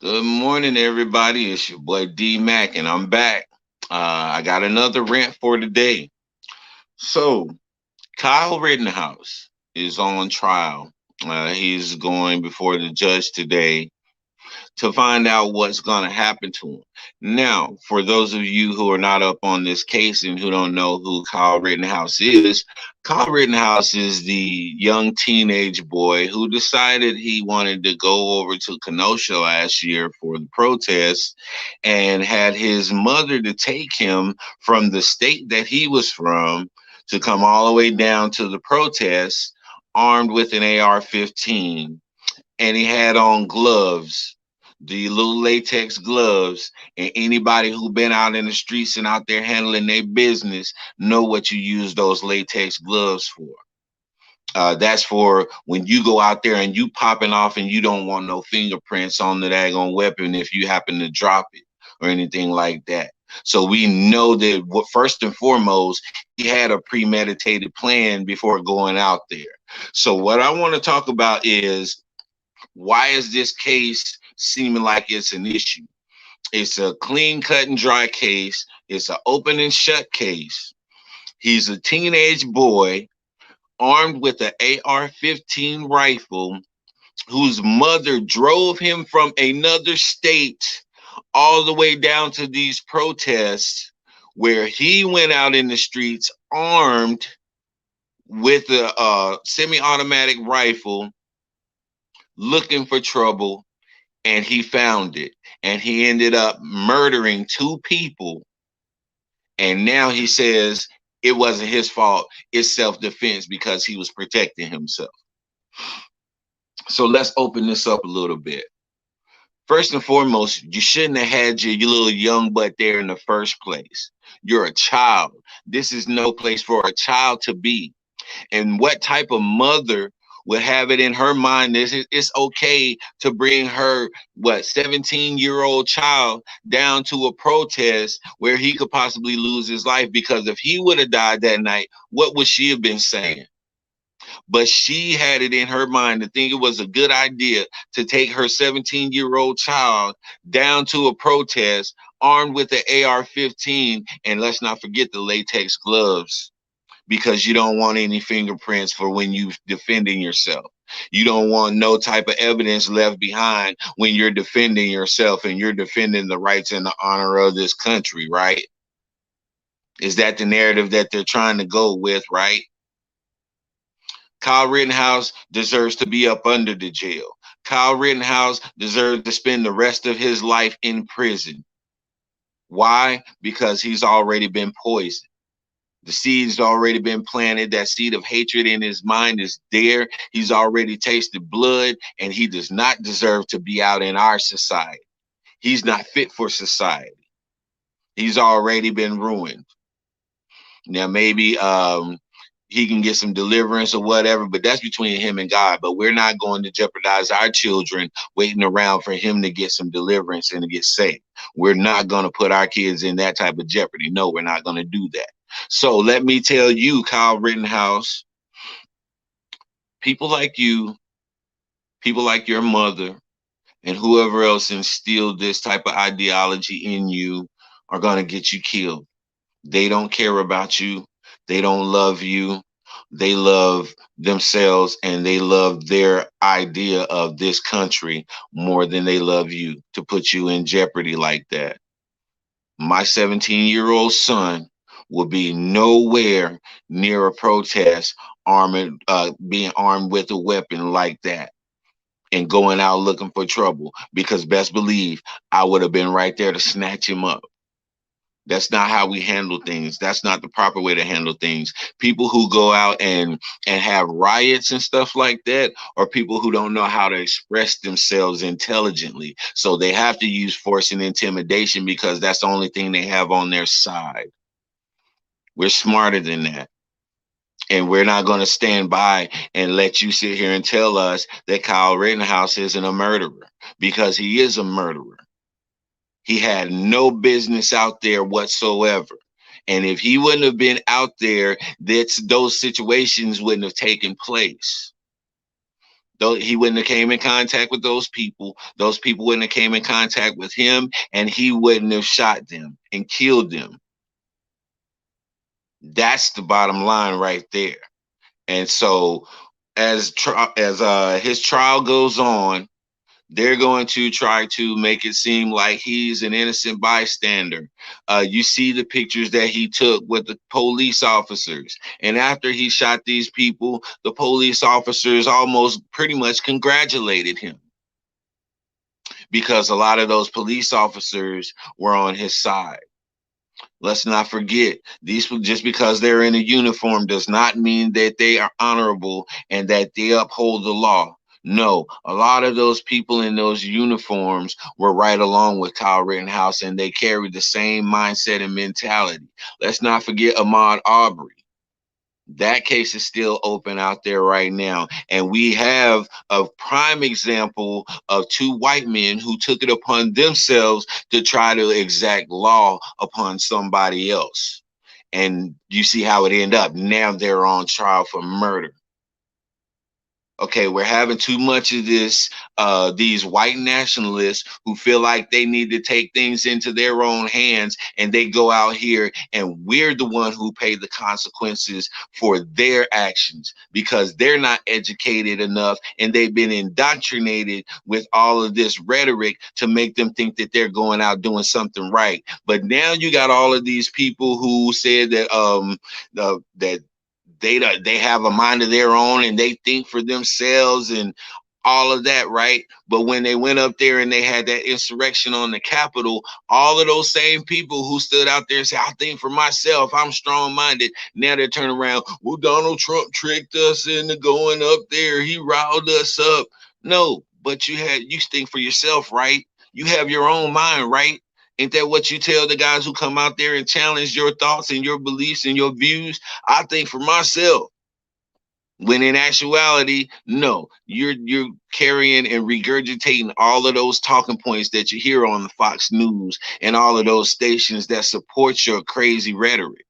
Good morning, everybody. It's your boy D Mac, and I'm back. I got another rant for today. So, Kyle Rittenhouse is on trial. He's going before the judge today to find out what's going to happen to him. Now, for those of you who are not up on this case and who don't know who Kyle Rittenhouse is, Kyle Rittenhouse is the young teenage boy who decided he wanted to go over to Kenosha last year for the protests and had his mother to take him from the state that he was from to come all the way down to the protests armed with an AR-15, and he had on gloves, the little latex gloves. And anybody who been out in the streets and out there handling their business know what you use those latex gloves for. That's for when you go out there and you popping off and you don't want no fingerprints on the daggone weapon if you happen to drop it or anything like that. So we know that first and foremost, he had a premeditated plan before going out there. So what I want to talk about is, why is this case seeming like it's an issue? It's a clean cut and dry case. It's an open and shut case. He's a teenage boy armed with an AR-15 rifle whose mother drove him from another state all the way down to these protests where he went out in the streets armed with a semi-automatic rifle looking for trouble, and he found it, and he ended up murdering two people. And now he says it wasn't his fault, it's self-defense because he was protecting himself. So let's open this up a little bit. First and foremost, you shouldn't have had your little young butt there in the first place. You're a child. This is no place for a child to be. And what type of mother would have it in her mind that it's okay to bring her 17-year-old child down to a protest where he could possibly lose his life? Because if he would have died that night, what would she have been saying? But she had it in her mind to think it was a good idea to take her 17-year-old child down to a protest armed with an AR-15, and let's not forget the latex gloves, because you don't want any fingerprints for when you defending yourself. You don't want no type of evidence left behind when you're defending yourself and you're defending the rights and the honor of this country, right? Is that the narrative that they're trying to go with, right? Kyle Rittenhouse deserves to be up under the jail. Kyle Rittenhouse deserves to spend the rest of his life in prison. Why? Because he's already been poisoned. The seed's already been planted. That seed of hatred in his mind is there. He's already tasted blood, and he does not deserve to be out in our society. He's not fit for society. He's already been ruined. Now, maybe he can get some deliverance or whatever, but that's between him and God. But we're not going to jeopardize our children waiting around for him to get some deliverance and to get saved. We're not going to put our kids in that type of jeopardy. No, we're not going to do that. So let me tell you, Kyle Rittenhouse, people like you, people like your mother, and whoever else instilled this type of ideology in you are going to get you killed. They don't care about you. They don't love you. They love themselves, and they love their idea of this country more than they love you, to put you in jeopardy like that. My 17-year-old son will be nowhere near a protest being armed with a weapon like that and going out looking for trouble, because best believe I would have been right there to snatch him up. That's not how we handle things. That's not the proper way to handle things. People who go out and have riots and stuff like that are people who don't know how to express themselves intelligently. So they have to use force and intimidation because that's the only thing they have on their side. We're smarter than that. And we're not going to stand by and let you sit here and tell us that Kyle Rittenhouse isn't a murderer, because he is a murderer. He had no business out there whatsoever. And if he wouldn't have been out there, those situations wouldn't have taken place. Though he wouldn't have came in contact with those people wouldn't have came in contact with him, and he wouldn't have shot them and killed them. That's the bottom line right there. And so as his trial goes on, they're going to try to make it seem like he's an innocent bystander. You see the pictures that he took with the police officers. And after he shot these people, the police officers almost pretty much congratulated him because a lot of those police officers were on his side. Let's not forget, these just because they're in a uniform does not mean that they are honorable and that they uphold the law. No, a lot of those people in those uniforms were right along with Kyle Rittenhouse, and they carried the same mindset and mentality. Let's not forget Ahmaud Arbery. That case is still open out there right now. And we have a prime example of two white men who took it upon themselves to try to exact law upon somebody else. And you see how it ended up. Now they're on trial for murder. Okay, we're having too much of this, these white nationalists who feel like they need to take things into their own hands, and they go out here and we're the one who pay the consequences for their actions because they're not educated enough and they've been indoctrinated with all of this rhetoric to make them think that they're going out doing something right. But now you got all of these people who said that that they have a mind of their own and they think for themselves and all of that, right? But when they went up there and they had that insurrection on the Capitol, all of those same people who stood out there and said, I think for myself, I'm strong-minded, now they turn around, well, Donald Trump tricked us into going up there, he riled us up. No, but you think for yourself, right? You have your own mind, right? Ain't that what you tell the guys who come out there and challenge your thoughts and your beliefs and your views? I think for myself. When in actuality, no, you're carrying and regurgitating all of those talking points that you hear on the Fox News and all of those stations that support your crazy rhetoric.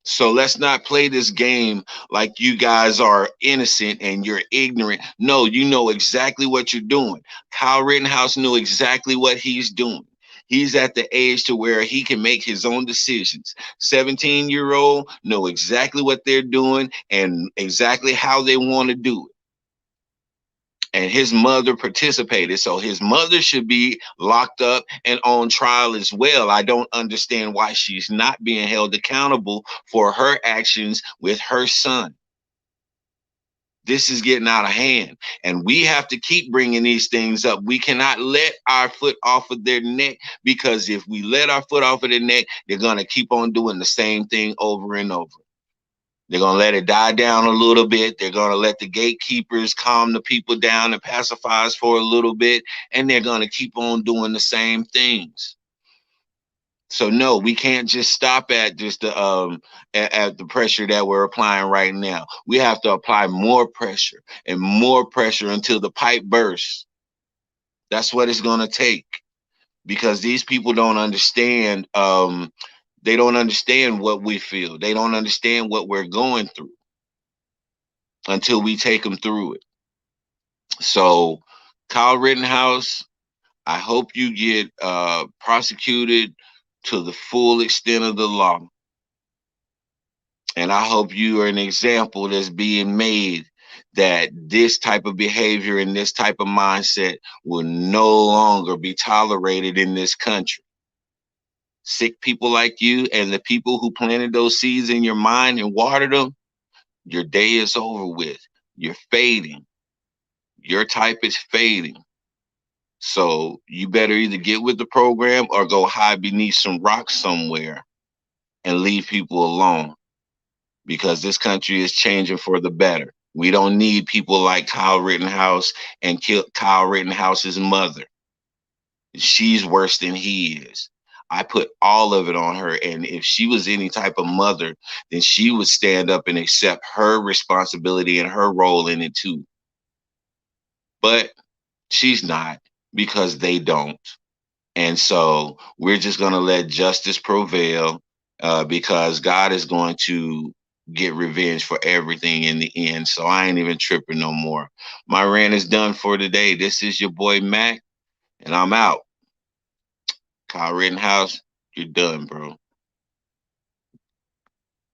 So let's not play this game like you guys are innocent and you're ignorant. No, you know exactly what you're doing. Kyle Rittenhouse knew exactly what he's doing. He's at the age to where he can make his own decisions. 17-year-old know exactly what they're doing and exactly how they want to do it. And his mother participated. So his mother should be locked up and on trial as well. I don't understand why she's not being held accountable for her actions with her son. This is getting out of hand, and we have to keep bringing these things up. We cannot let our foot off of their neck, because if we let our foot off of their neck, they're going to keep on doing the same thing over and over. They're going to let it die down a little bit. They're going to let the gatekeepers calm the people down and pacify us for a little bit, and they're going to keep on doing the same things. So no, we can't just stop at just at the pressure that we're applying right now. We have to apply more pressure and more pressure until the pipe bursts. That's what it's going to take, because these people don't understand. They don't understand what we feel. They don't understand what we're going through until we take them through it. So, Kyle Rittenhouse, I hope you get prosecuted to the full extent of the law. And I hope you are an example that's being made, that this type of behavior and this type of mindset will no longer be tolerated in this country. Sick people like you and the people who planted those seeds in your mind and watered them, your day is over with. You're fading. Your type is fading. So you better either get with the program or go hide beneath some rocks somewhere and leave people alone, because this country is changing for the better. We don't need people like Kyle Rittenhouse and Kyle Rittenhouse's mother. She's worse than he is. I put all of it on her. And if she was any type of mother, then she would stand up and accept her responsibility and her role in it too. But she's not, because they don't. And so we're just going to let justice prevail, because God is going to get revenge for everything in the end. So I ain't even tripping no more. My rant is done for today. This is your boy Mac, and I'm out. Kyle Rittenhouse, you're done, bro.